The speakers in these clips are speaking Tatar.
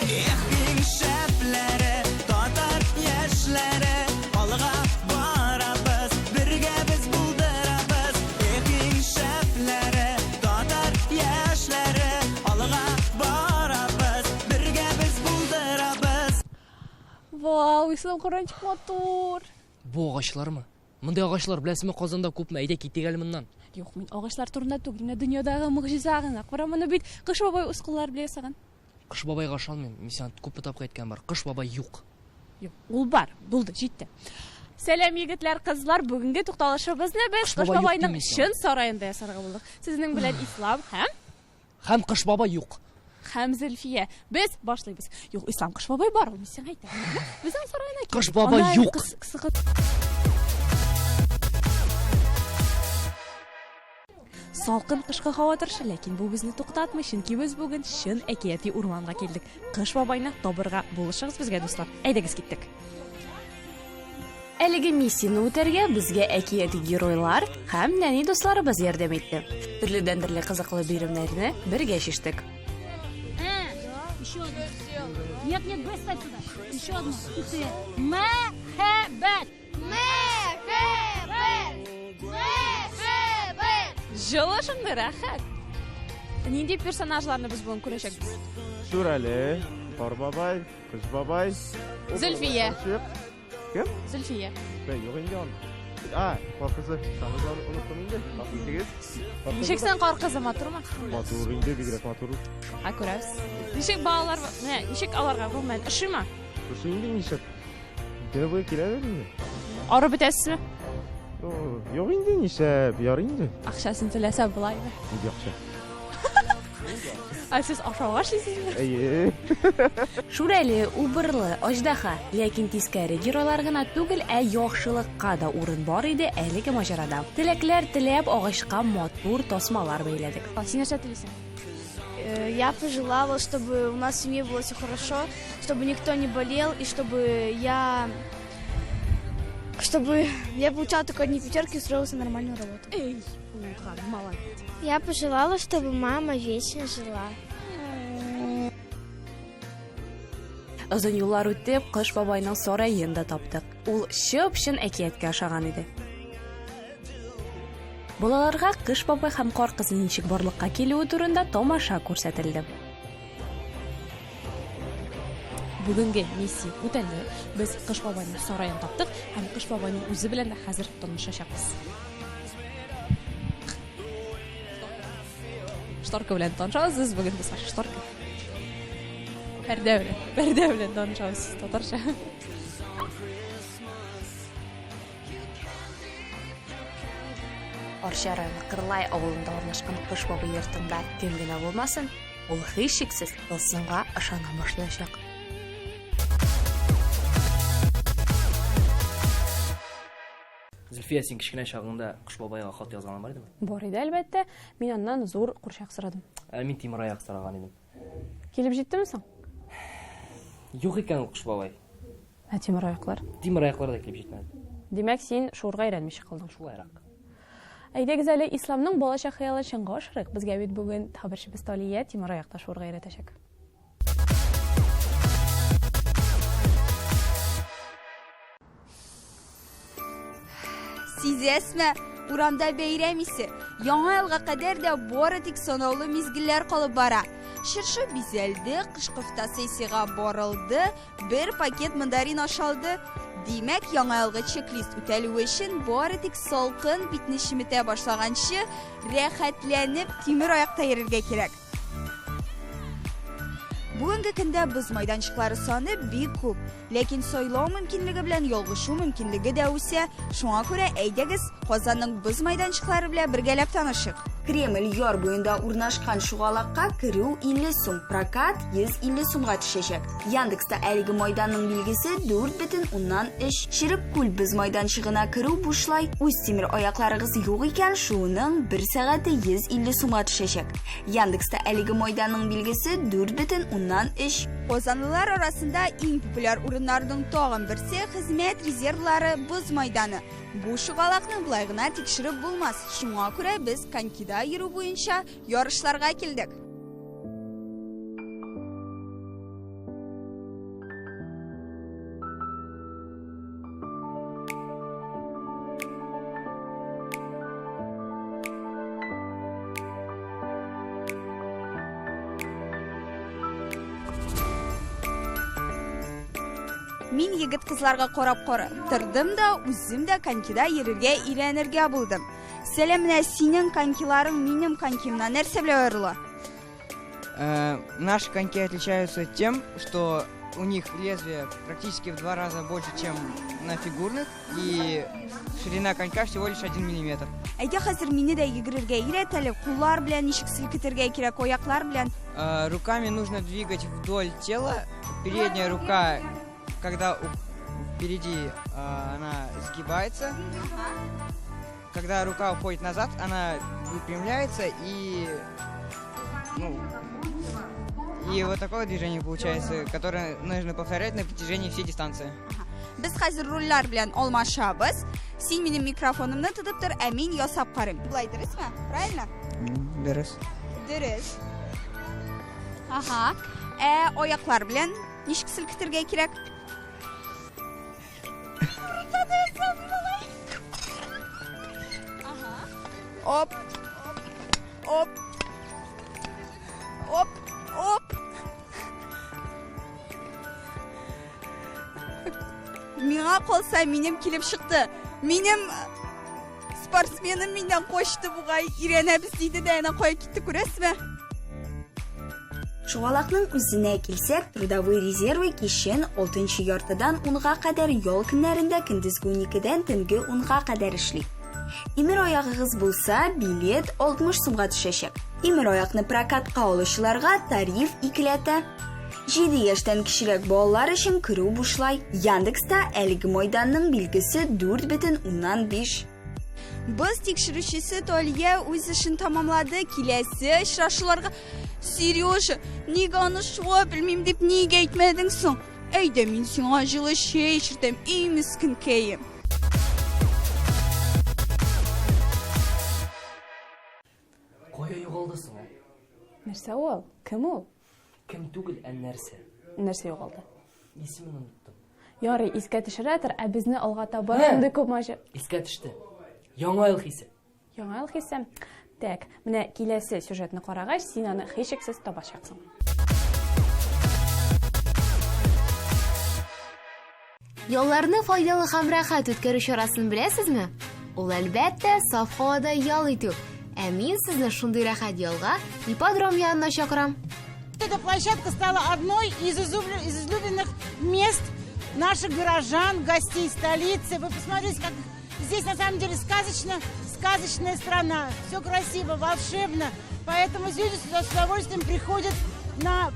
Eğin şəpləri, tatar yaşları, alğa barabız, birgə biz buldurabız. Eğin şəpləri, tatar yaşları, alğa barabız, birgə biz buldurabız. Vau, İslam Qur'onchik motor. Bu ağaçlar mı? Mınday ağaçlar bilasizmi Qozonda ko'pmi? Ayda ketdik hali bundan. Yo'q, men og'açlar turida tug'ilgan dunyodagi mo'jiza haqida qaraman. Bit qish boboy usqunlar bilasan. Qish boboyga aша olmayman. Men sen ko'p topib aytgan bor. Qish boboy yo'q. Yo'q, ul bar, bo'ldi, yetdi. Salam yigitlar, qizlar, bugungi to'xtalishimizni biz qish boboyning shin saroyida yasarga bo'ldik. Sizning bilan Islom ham qish boboy yo'q. Ham Zulfiya. Biz boshlaymiz. Yo'q, Islom qish boboy bor, sen ayt. Bizning saroyda qish boboy yo'q. Salqin qishqi havo turishi, lekin bu bizni to'xtatmaydi, chunki biz bugun shin akiyati o'rmonga keldik. Qish boboyni tobirga bo'lishimiz bizga do'stlar. Aydagiz ketdik. Әлеге миссияны үтәргә безгә әкияти геройлар һәм нәни дусларыбыз ярдәм итте. Төрледән-төрле кызыклы бәйрәмнәрне бергә чиштек. Еще одно. Нет, быстро туда. Еще одно. Мәхәббәт. Җылышыңды, рәхәт. Нинди персонажларны biz бүген күрәчәкбез? Шүрәле, Кар бабай, Кыш бабай. Зөлфия. Кем? Зөлфия. Ben yok inде аны. Кар кызы. Санызаны уnuttым инде. Нахитегез. Ничек сен кар кызы матурмы? Матур инде, бигрәк матур. Күрәбез. Ничек балалар, ничек аларга булмай, ишеме? Шушы инде ничек? Дәве киләләр инде. Арып бетәсезме? Yok инде ничек, яр инде. Акчасын теләсә булаймы? Инде акча. Сез ашауга шисезме? Әйе. Шүрәле, убырлы, аждаһа, ләкин тискәре геройлар гына түгел, яхшылыкка да урын бар иде әлеге маҗарада. Теләкләр теләп агачка матур тасмалар бәйләдек. Син нәрсә телисең? Я пожелала, чтобы у нас в семье было все хорошо, чтобы никто не болел и чтобы я получала только одни пятерки и устроилась на нормальную работу. Эй, молодец. Я пожелала, чтобы мама вечно жила. Озын юллар үтеп, Кыш бабайның сараен да таптык. Ул чып-чын әкияткә ошаган иде. Балаларга Кыш бабай һәм Кар кызы ничек барлыкка килүе турында тамаша күрсәтелде. Бүгенге миссия үтәлде. Без Кыш бабайның сараен таптык һәм Кыш бабайның үзе белән дә хәзер танышачакбыз. Шторка белән танышабыз бүген без шторка. Пәрдә белән танышабыз татарча. Арча районы Кырлай авылында урнашкан Кыш бабай йортында кем генә булмасын, ул һичшиксез тылсымга ышана башлаячак. Зөлфия, син кичкенә чагыңда Кыш бабайга хат язган бар идеме? Бар иде, әлбәттә. Мин аннан зур курчак сорадым. Мин тимер аяк сораган идем. Килеп җиттеме соң? Юк икән ул Кыш бабай. Тимер аяклар. Тимер аяклар да килеп җитмәде. Димәк, син шуырга өйрәнмичә калдың. Шулайрак. Әйдәгез әле исламның балачак хыялы чынга ашырык. Безгә бит бүген хәбәрчебез Талия тимер аякта шуырга өйрәтәчәк. Сизәсме, урамда бәйрәм исе. Яңа елга кадәр дә бары тик санаулы мизгелләр калып бара. Шыршы бизәлде, кышкы фотосессияга барылды, бер пакет мандарин ашалды. Димәк, яңа елгы чек-лист үтәлүе өчен бары тик салкын битне шиметә башлаганчы рәхәтләнеп тимер аякта йөрергә кирәк. Бүгенге көндә без майданчыклары саны бик күп, ләкин сайлау мөмкинлеге белән ялгышу мөмкинлеге дә үсә. Шуңа күрә әйдәгез Казанның без майданчыклары белән бергәләп танышык. Кремль яр буенда урнашкан шугалакка керү 50 сум, прокат 150 сумга төшәчәк. Яндекста әлеге майданның билгесе 4,3. Ширып күл без майданчыгына керү бушлай. Үз тимер аякларыгыз юк икән, шуның 1 сәгате 150 сумга төшәчәк. Яндекста әлеге майданның билгесе 4,3. Казанлылар арасында иң популяр урыннарның тагын берсе хезмәт резервлары боз майданы. Бу шугалакны булай гына тикшереп булмас. Шуңа күрә без конькида йөрү буенча ярышларга килдек. Мин егет кызларга карап тордым да, үзем дә конькида йөрергә өйрәнергә булдым. Сәлам, менә синең конькиларың минем конькимнан нәрсә белән аерыла? Наши коньки отличаются тем, что у них лезвие практически в 2 раза больше, чем на фигурных, и ширина конька всего лишь 1 мм. Әйдә хәзер мине дә йөгерергә өйрәт әле. Куллар белән ничек селкетергә кирәк, аяклар белән. Руками нужно двигать вдоль тела. Передняя рука, когда впереди, она сгибается. Когда рука уходит назад, она выпрямляется и вот такое движение получается, которое нужно повторять на протяжении всей дистанции. Без хәзер рульлар белән алмашабыз. Син минем микрофонымны тотып тор, ә мин ясап карыйм. Булай дөресме? Правильно? Дөрес. Дөрес. Ага. Аяклар белән ничек селкетергә кирәк? Оп. Оп. Оп. Оп. Миңа калса минем килеп чыкты. Минем спортсменым миннән качты бугай. Ирәнәбез диде дә ана кая китте, күрәсезме? Шугалакның үзенә килсәк, трудовой резервы кичен 6 яртыдан 10-га кадәр ял көннәрендә көндезге 12-дән төнге 10-га кадәр эшли. Имер аягыгыз булса, билет 60 сумга төшәчәк. Имер аякны прокатка алучыларга тариф 2ләтә. 7 яшьтән кечерәк балалар өчен керү бушлай. Яндекста әлеге майданның билгесе 4,5. Biz тикшерүчесе Талия үз эшен тамамлады. Киләсе очрашуларга Сережа, нигә аны шуа белмим дип нигә әйтмәдең соң? Әйдә мин сиңа җылы чәй эчертәм, и мискинкәем. Кая югалдысың? Нәрсә ул? Кем ул? Кем түгел, ә нәрсә? Нәрсә югалды? Исемен оныттым. Ярый, искә төшерәтер, ә безне алга таба инде күп мәҗә. Искә төште. Яңа ел хисе. Яңа ел хисем. Так, менә киләсе сюжетны карагач, син аны һичшиксез табачаксың. Ялларны файдалы һәм рәхәт үткәрү чарасын беләсезме? Ул әлбәттә саф һавада ял итү. Ә мин сезне шундый рәхәт ялга ипподром янына чакырам. Эта площадка стала одной из излюбленных мест наших горожан, гостей столицы. Вы посмотрите, как здесь на самом деле сказочная страна. Все красиво, волшебно. Поэтому люди сюда с удовольствием приходят на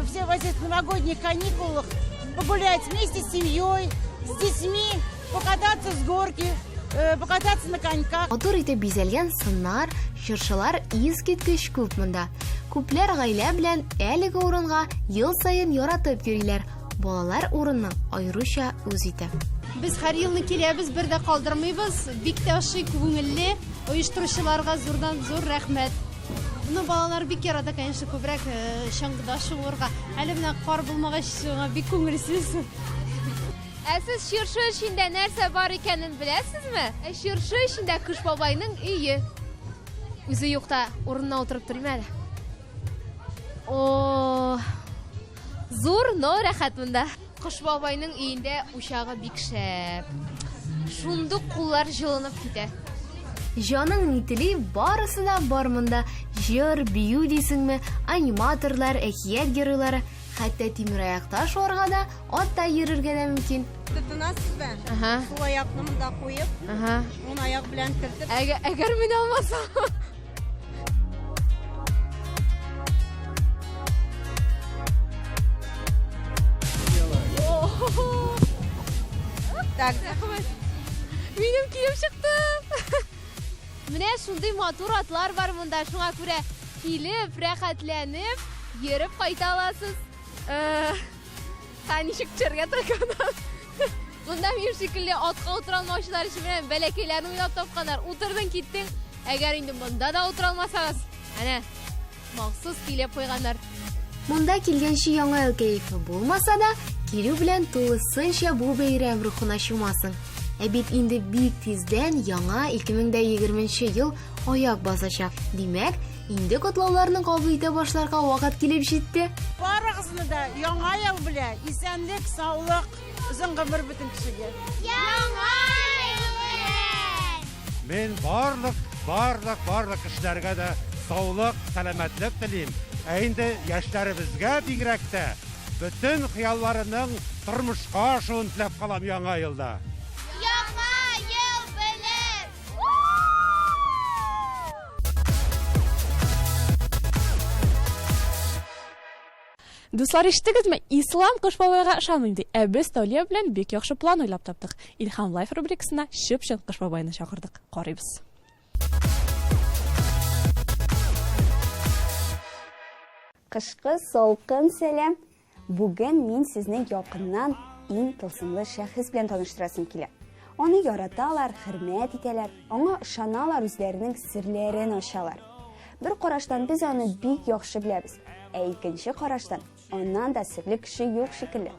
все в этих новогодних каникулах погулять вместе с семьей, с детьми, покататься с горки, покататься на коньках. Матур итеп бизәлгән сыннар, чыршылар искиткеч күп монда. Күпләр гаилә белән әлеге урынга ел саен яратып йөриләр. Балалар урынны аеруча үз итә. Без һәр елны киләбез, бер дә калдырмыйбыз. Бик тә ашый күңелле, оештыручыларга зур рәхмәт. Буны балалар бик ярата, конечно, күбрәк чаңгыда шуырга. Әле менә кар булмагач, бик күңелсез. Ә сез чыршы эчендә нәрсә бар икәнен беләсезме? Чыршы эчендә Кыш бабайның өйе. Үзе юкта урынына утырып торыйм әле. О, зур, но рәхәт монда. Кыш бабайның өендә учагы бик шәп. Шундук куллар җылынып китә. Җаның нители барысы да бар монда. Җыр, бию дисеңме, аниматорлар, әкият геройлары, хәтта тимер аякта шуарга да, атта йөрергә дә мөмкин. Тотынасызбы? Сул аякны монда куеп, уң аяк белән кертеп. Әгәр мин алмасам. Так, Минем киеп чыктым. Менә шундый матур атлар бар монда, шуңа күрә килеп, рәхәтләнеп, йөреп кайта аласыз. Ничек төшәргә тырышканнар. Монда мин шикелле атка утыра алмаучылар өчен белән бәләкәйләрне уйлап тапканнар. Утырдың, киттең. Әгәр инде монда да утыра алмасагыз, әнә, махсус килеп куйганнар. Монда килгәнче яңа ел кәефе булмаса да, килү белән тулысынча бу бәйрәм рухына чумасың. Ә бит инде бик тиздән яңа 2020 ел аяк басачак. Димәк, инде котлауларны кабул итә башларга вакыт килеп җитте. Барыгызны да яңа ел белән исәнлек, саулык, озын гомер бөтен кешегә. Мен барлык кешеләргә дә саулык, сәламәтлек телим. Ә инде яшьләребезгә бигрәк тә бөтен хыялларының тормышка ашуын теләп калам яңа елда. Дуслар, ишеттегезме? Ислам Кыш бабайга ышанмыйм ди. Ә без Талия белән бик яхшы план уйлап таптык. Илһам Лайф рубрикасына чып-чын Кыш бабайны чакырдык. Карыйбыз. Кышкы салкын сәлам. Бүген мин сезне якыннан иң тылсымлы шәхес белән таныштырасым килә. Аны яраталар, хөрмәт итәләр, аңа ышаналар, үзләренең серләрен ачалар. Бер караштан без аны бик яхшы беләбез. Ә икенче караштан аннан да серле кеше юк шикелле.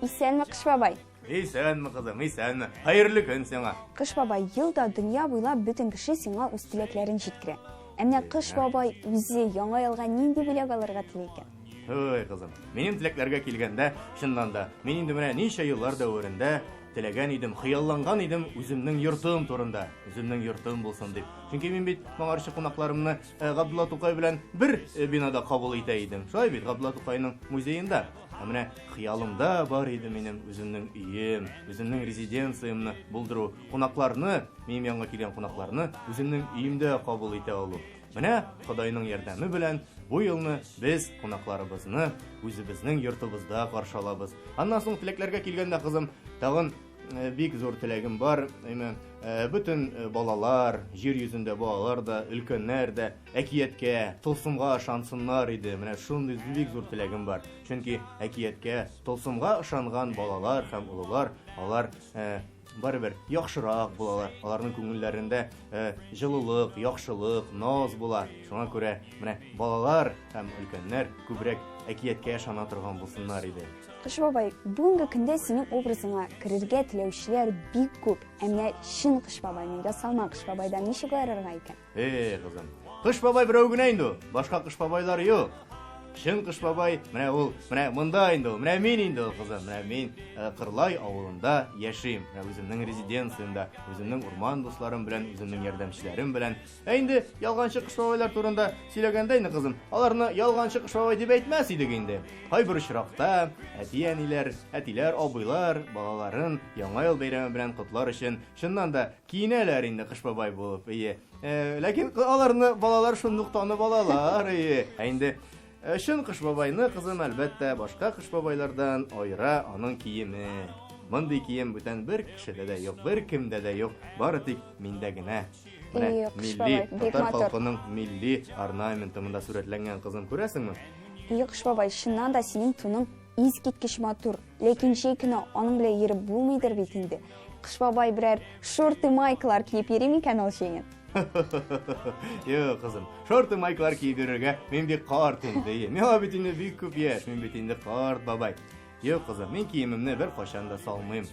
Исәнме, Кыш бабай? Исәнме, кызым, исәнме? Хәерле көн сиңа. Кыш бабай, елда дөнья буйлап бөтен кеше сиңа үз теләкләрен җиткерә. Әмма Кыш бабай үзе яңа елга нинди бүләк алырга тели икән? Ой, кызым, минем теләкләргә килгәндә, чыннан да, мин инде менә ничә еллар дәврендә теләгән идем, хыялланган идем үземнең йортым турында. Үземнең йортым булсын дип. Чөнки мин бит моңарчы кунакларымны Габдулла Тукай белән бер бинада кабул итә идем. Шулай бит Габдулла Тукайның музеенда. Менә хыялымда бар иде минем үземнең өем, үземнең резиденциямны булдыру, кунакларны, минем янга килгән кунакларны үземнең өемдә кабул итә алу. Менә Худайның ярдәме белән бу елны без кунакларыбызны үзебезнең йортыбызда каршы алабыз. Аннан соң теләкләргә килгәндә, кызым, тагын бик зур теләгем бар. Бөтен балалар, җир йөзендә балалар да, өлкәннәр дә әкияткә, тылсымга ышансыннар иде. Менә шундый бик зур теләгем бар. Чөнки әкияткә, тылсымга ышанган балалар һәм улылар, алар барыбер яхшырак булалар. Аларның күңелләрендә җылылык, яхшылык, наз була. Шуңа күрә менә балалар һәм өлкәннәр күбрәк әкияткә ышана торган булсыннар иде. Кыш бабай, бүгенге көндә синең образыңа керергә теләүчеләр бик күп. Әмма чын Кыш бабай, миндә салма Кыш бабайдан ничек аерырга икән? Кызым, Кыш бабай берәү генә инде. Башка Кыш бабайлар юк. Чын Кыш бабай, менә ул, менә монда инде, менә мин инде, кызым, менә мин Кырлай авылында яшим. Менә үземнең резиденциямда, үземнең урман дусларым белән, үземнең ярдәмчеләрем белән. Инде ялганчы Кыш бабайлар турында сөйләгәндә инде, кызым, аларны ялганчы Кыш бабай дип әйтмәс идек инде. Кайбер очракта әти-әниләр, әтиләр, абыйлар балаларын яңа ел бәйрәме белән котлар өчен чыннан да киенәләр инде Кыш бабай булып. Ләкин аларны балалар шундук танып алалар. Инде Чын Кыш бабайны, кызым, әлбәттә, башка Кыш бабайлардан айыра аның киеме. Мондый кием бүтән бер кешедә дә юк, бер кемдә дә юк, бары тик миндә генә. Милли, татар халкының милли орнаменты монда сурәтләнгән, кызым, күрәсеңме? Кыш бабай, чыннан да синең туның искиткеч матур, ләкин җәй көне аның белән йөреп булмыйдыр бит инде. Кыш бабай берәр шорты майкалар киеп йөри микән ул җәен? Йо, кызым, шорты майкалар киеп йөрергә мин бик карт инде. Миңа бит инде бик күп яшь, мин бит инде карт бабай. Йо, кызым, мин киемемне бер кашан да салмыйм.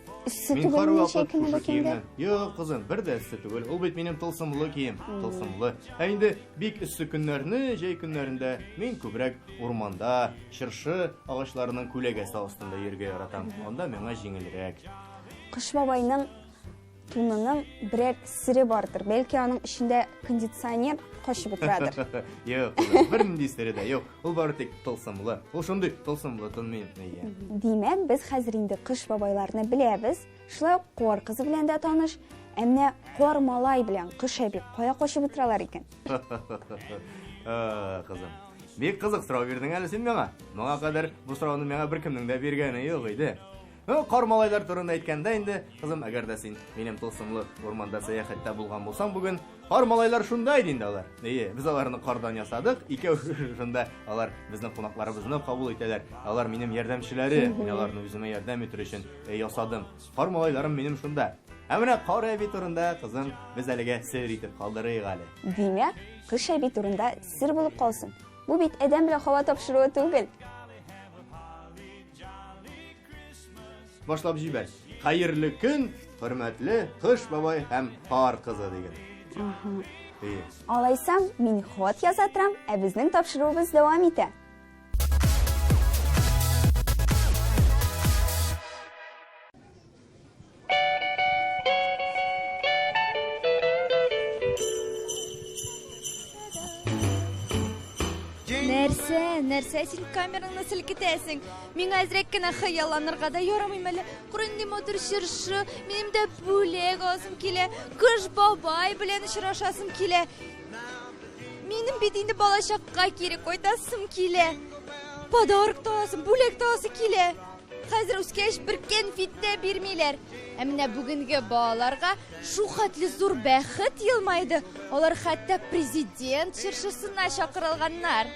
Мин һәрвакыт шушы киемне. Йо, кызым, бер дә эссе түгел. Ул бит минем тылсымлы кием, тылсымлы. Ә инде бик эссе көннәрне, җәй көннәрендә мин күбрәк урманда, чыршы агачларының күләгәсе астында йөрергә яратам. Анда миңа җиңелрәк. Кыш бабайның тунының берәр сире бардыр. Бәлки аның эчендә кондиционер кашып утырадыр. Юк, бер нинди сире дә юк. Ул бары тик тылсымлы. Ул шундый тылсымлы тынмый. Димәк, без хәзер инде Кыш бабайларны беләбез. Шулай кар кызы белән дә таныш. Әмма кар малай белән Кыш әби кая кашып утыралар икән? Кызым, бик кызык сорау бирдең әле син миңа. Моңа кадәр бу сорауны миңа беркемнең дә биргәне юк иде. Кар малайлар турында әйткәндә инде, кызым, әгәр дә син минем тылсымлы урманда сәяхәттә булган булсаң бүген, кар малайлар шунда иде инде алар. Без аларны кардан ясадык, икәү шунда алар безнең кунакларыбызны кабул итәләр. Алар минем ярдәмчеләре, мин аларны үземә ярдәм итер өчен ясадым. Кар малайларым минем шунда. Ә менә кар әби турында, кызым, без әлегә сер итеп калдырыйк әле. Димәк, Кыш әби турында сер булып калсын. Бу бит адәм белән һава тапшыруы түгел. Башлап җибәр. Хәерле көн, хөрмәтле Кыш бабай һәм кар кызы дигән. Алайсам, мин хат яза торам, ә безнең тапшыруыбыз дәвам итә. нәрсә син камераңны селкетәсең? Миңа әзрәк кенә хыялланырга да ярамый әле. Курынды мотор чыршы, минем дә бүләк алсым килә. Кыш бабай белән очрашасым килә. Минем бит инде балачакка кире кайтасым килә. Подарок таласым, бүләк таласы килә. Хәзер үскәч бер конфет тә бирмиләр. Ә менә бүгенге балаларга шу хәтле зур бәхет елмайды. Алар хәтта президент чыршысына чакырылганнар.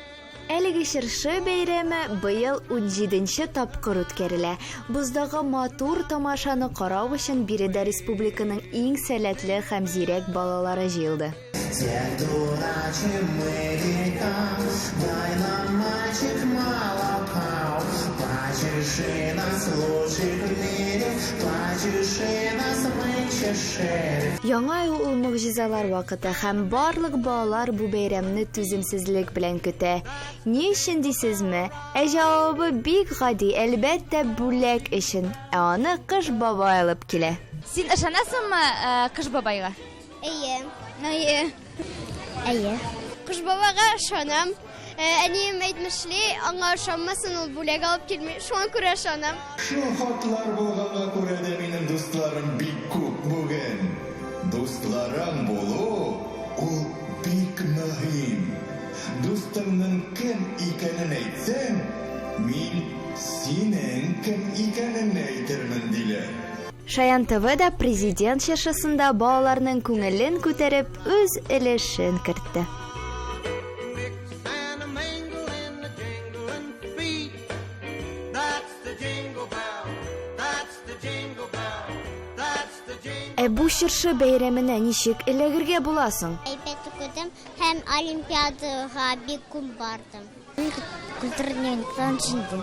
Әлеге чыршы бәйрәме быел 17-нче тапкыр үткәрелә. Буздагы матур тамашаны карау өчен биредә республиканың иң сәләтле һәм зирәк балалары җыелды. Яңа ел мөгъҗизалар вакыты һәм барлык балалар бу бәйрәмне түземсезлек белән көтә. Ни өчен дисезме? Җавабы бик гади, әлбәттә бүләк өчен. Аны Кыш бабай алып килә. Син ышанасыңмы Кыш бабайга? Әйе. Кыш бабайга ышанам. Әнием әйтмешли, аңа ышанмасын, ул бүләк алып килми. Шуңа күрә ышанам. Шу хатлар булганга күрә дә минем дусларым бик күп бүген. Дусларым булу ул бик мөһим. Дустыңның кем икәнен әйтсәң, мин синең кем икәнен әйтермен диләр. Шаян ТВ-да президент чыршысында балаларның күңелен күтәреп үз өлешен кертте. Бу чыршы бәйрәменә ничек эләгергә буласың? Әйбәт укыдым һәм олимпиадага бик күп бардым. Культурный җиңдем.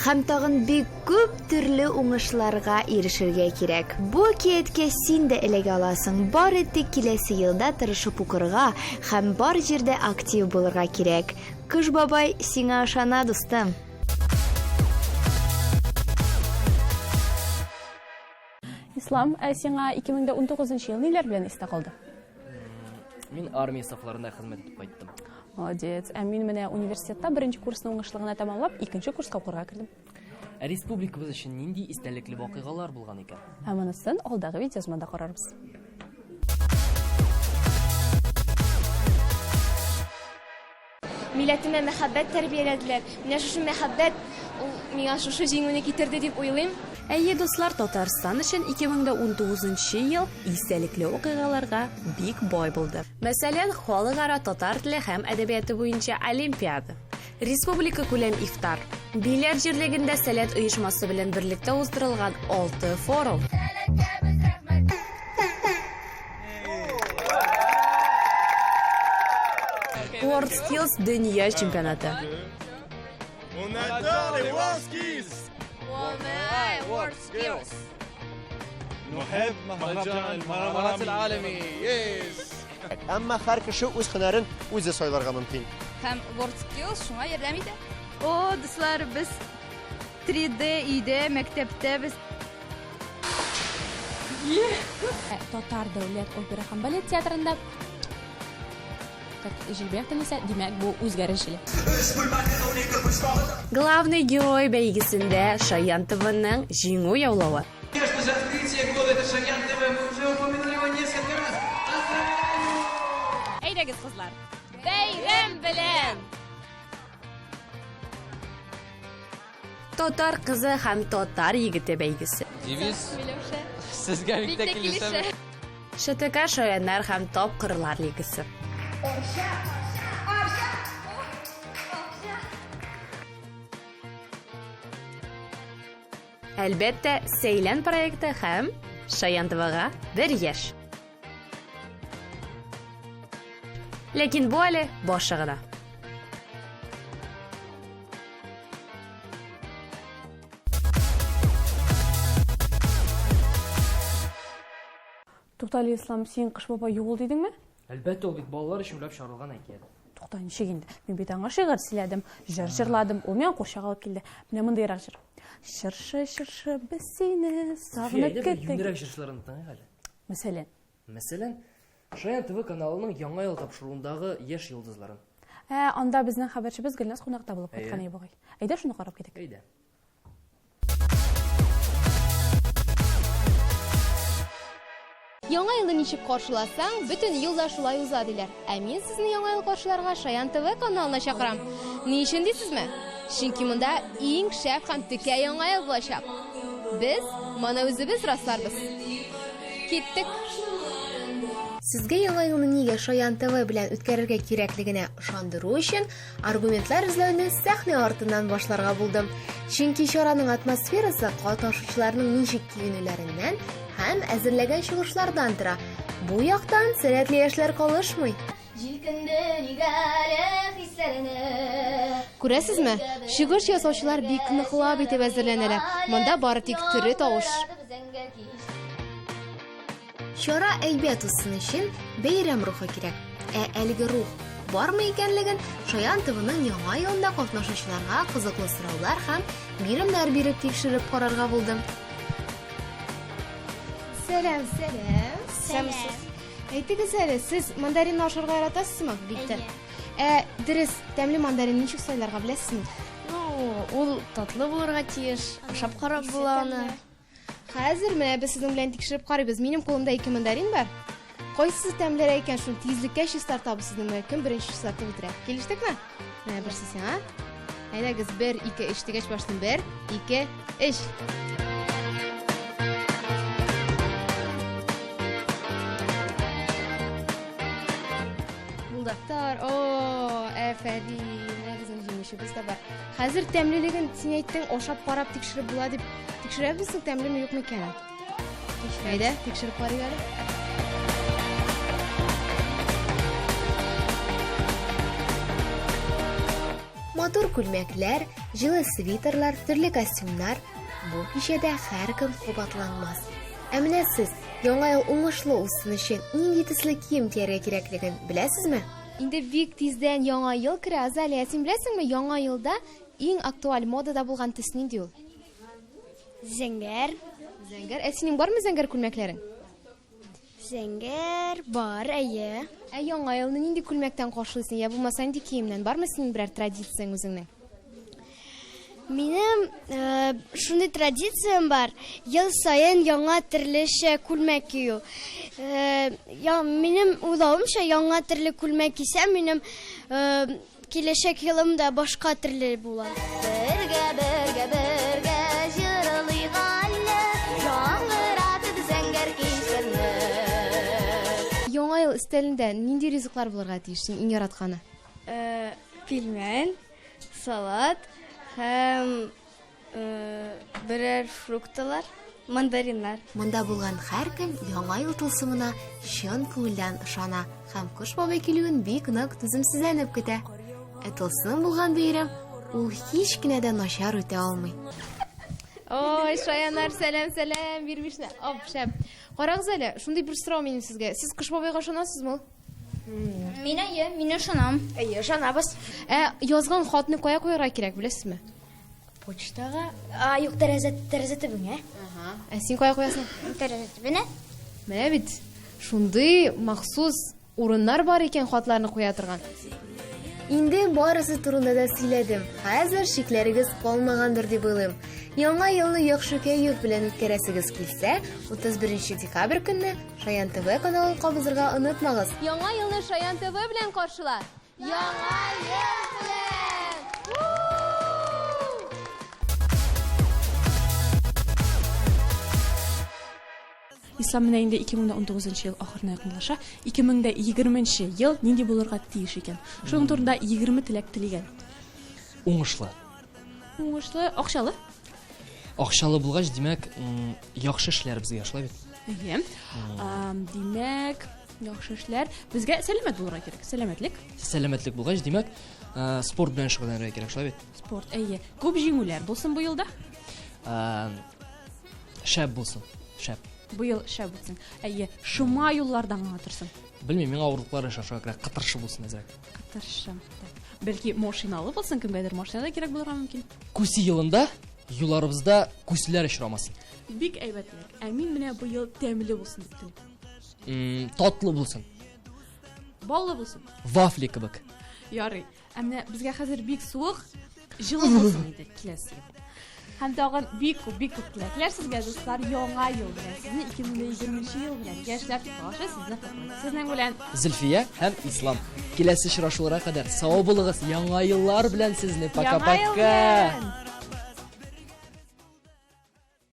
Һәм тагын бик күп төрле уңышларга ирешергә кирәк. Бу киеткә син дә эләгә аласың. Бары тик киләсе елда тырышып укырга һәм бар җирдә актив булырга кирәк. Кыш бабай сиңа ышана, дустым. Ислам, сиңа 2019 ел ниләр белән истә калды? Мин армия сафларында хезмәт итеп кайттым. Молодец. Мин менә университетта 1-нче курсны уңышлыгына тәмамлап, 2-нче курска укырга кирдем. Республикабыз өчен нинди истәлекле вакыйгалар булган икән? Монысын алдагы видеозманда карарбыз. Милләтемә мәхәббәт тәрбияләделәр. Менә шушы мәхәббәт миңа шушы җиңүне китерде дип уйлыйм. Әйе, дуслар, Татарстан өчен 2019 ел истәлекле вакыйгаларга бик бай булды. Мәсәлән, халыкара татар теле һәм әдәбияты буенча олимпиада, республика күләм ифтар, Биләр җирлегендә сәләт оешмасы белән берлектә уздырылган 6 форум. World Skills дөнья чемпионаты. World Skills. نحب مهرجان المهارات العالمي. Әмма һәр кеше үз һөнәрен үзе сайларга мөмкин. Һәм World Skills шуңа ярдәм итә. О, дуслар, без 3D өйдә, мәктәптә без Татар дәүләт опера һәм балет театрында димәк бу үзгәрешле. Главный герой бәйгесендә Шаян ТВның җиңү яулавы. Әйдәгез, кызлар. Бәйрәм белән! Татар кызы һәм татар егете бәйгесе. Девиз сезгә бик тә килешә. ШТК Шаяннар һәм Тапкырлар лигасы. Әлбәттә, Сәйлән проекты һәм Шаян ТВга 1 яшь. Ләкин бу әле башы гына. Туктале, Ислам, син Кыш бабай югыл дидеңме? Әлбәттә, ул бит балалар өчен уйлап чыгарылган әкият. Тукта, ничек инде? Мин бит аңа шигырь сөйләдем, җыр җырладым, ул миңа курчак алып килде. Менә мондыйрак җыр. Шыршы, шыршы, без сине сагынып кеттек. Юнрак җырларын тыңлый әле. Мәсәлән, Шаян ТВ каналының яңа ел тапшыруындагы яшь йолдызларын. Анда безнең хәбәрчебез Гөлназ кунакта булып кайткан бугай. Әйдә шуны карап китик. Әйдә. Яңа елны ничек каршыласаң, бөтен ел да шулай уза диләр. Ә мин сезне яңа ел каршыларга Шаян ТВ каналына чакырам. Ни өчен дисезме? Чөнки монда иң шәп һәм текә яңа ел булачак. Без моны үзебез расларбыз. Киттек. Сезгә яңа елны нигә Шаян ТВ белән үткәрергә кирәклегенә ышандыру өчен аргументлар эзләүне сәхнә артыннан башларга булдым. Чөнки чараның атмосферасы катнашучыларның ничек киенүләреннән һәм әзерләгән чыгышлардан тора. Бу яктан сәләтле яшьләр калышмый. Күрәсезме? Чыгыш ясаучылар бик ныклап итеп әзерләнәләр. Монда бары тик төре тавыш. Чара әйбәт үсен өчен бәйрәм рухы кирәк. Әлеге рух бармы икәнлеген Шаян ТВның яңа елында катнашучыларга кызыклы сораулар һәм биремнәр биреп тикшереп карарга булдым. Сәлам. Әйтегез әле, сез мандаринны ашарга яратасызмы? Бик. Дөрес, тәмле мандарин ничек сайларга беләсезме? Ул татлы булырга тиеш. Ашап карап була аны. Хәзер менә без сезнең белән тикшереп карыйбыз. Минем кулымда 2 мандарин бар. Кайсы тәмләре икән шуны тизлеккә чистартабыз сезнең кем беренче чистартып бетерә. Килештекме? Менә берсе син, а? Әйдәгез 1, 2, 3 дигәч башлыйм. 1, 2, 3. Булдактар. Әфәрин. Безнең җимешебез дә бар. Хәзер тәмлелеген син әйттең, ашап карап тикшереп була дип. Тикшерәбез, тәмлеме юкмы икән? Әйдә, тикшереп карыйк әле. Матур күлмәкләр, җылы свитерлар, төрле костюмнар. Бу кичәдә һәркем кабатланмас. Ә менә сез яңа ел уңышлы усын өчен нинди төсле кием кияргә кирәклеген беләсезме? Инде бик тиздән яңа ел керә. Азалия, син беләсеңме, яңа елда иң актуаль модада булган төс нинди ул? Зәңгәр. Зәңгәр. Синең бармы зәңгәр күлмәкләрең? Зәңгәр бар, әйе. Яңа елны нинди күлмәктән каршылыйсың? Я булмаса инде киемнән бармы синең берәр традицияң үзеңнең? Минем шундый традициям бар. Ел сайын яңа төрлечә күлмәк кию. Минем уйлавымча, яңа төрле күлмәк кисәм, минем киләчәк елымда башка төрле була. Бергә җырлыйк әле, яңгыратып зәңгәр кисәрне. Яңа ел өстәлендә нинди ризыклар булырга тиеш син иң яратканы? Пилмән, салат һәм берәр фрукталар, мандариннар. Монда булган һәркем яңа ел тылсымына чын күңелдән ышана һәм Кыш бабай килүен бик нык түземсезләнеп көтә. Тылсым булган бәйрәм ул һич кенә дә начар үтә алмый. Ой, Шаяннар, сәлам, бирмишне. Шәп. Карагыз әле, шундый бер сорау минем сезгә. Сез Кыш бабайга ышанасызмы? Мин ышанам. Ышанабыз. Язган хатны кая куярга кирәк, беләсезме? Почтага. Юк, тәрәзә төбенә. Син кая куясың? Тәрәзә төбенә. Менә бит, шундый махсус урыннар бар икән хатларны куя торган. Инде барысы турында да сөйләдем. Хәзер шикләрегез калмагандыр дип уйлыйм. Яңа елны яхшы кәеф белән үткәрәсегез килсә, 31 декабрь көнне Шаян ТВ каналын кабызырга онытмагыз. Яңа елны Шаян ТВ белән каршыла. Яңа ел белән! Ислам менә инде 2019 ел ахырына якынлаша. 2020 ел нинди булырга тиеш икән? Шуның турында 20 теләк телигән. Уңышлы. Уңышлы, акчалы. Акчалы булгач, димәк, яхшы эшләр безгә шулай бит. Димәк, яхшы эшләр безгә сәламәт булырга кирәк. Сәламәтлек булгач, димәк, спорт белән шөгыльләнергә кирәк, шулай бит. Спорт, әйе. Күп җиңүләр булсын бу елда. Шәп булсын. Шәп. Бу ел шәп булсын. Әйе, шума юллардан аңлатырсың. Белмим, миңа авырлыклар ашарга кирәк, кытыршы булсын әзрәк. Кытыршы. Бәлки машиналы булсын, кемгәдер машинада кирәк булырга мөмкин. Күси елында юлларыбызда күселәр очрамасын. Бик әйбәтлек. Мин менә бу ел тәмле булсын дип телим. Татлы булсын. Баллы булсын. Вафли кебек. Ярый. Әмма безгә хәзер бик суык, җылы булсын иде киләсе ел. Һәм тагын бик күп теләкләр сезгә дуслар яңа ел белән. Сезне 2020 ел белән яшьләр башы сезне котлый. Сезнең белән Зөлфия һәм Ислам. Киләсе очрашуларга кадәр сау булыгыз. Яңа еллар белән сезне. Пока-пока.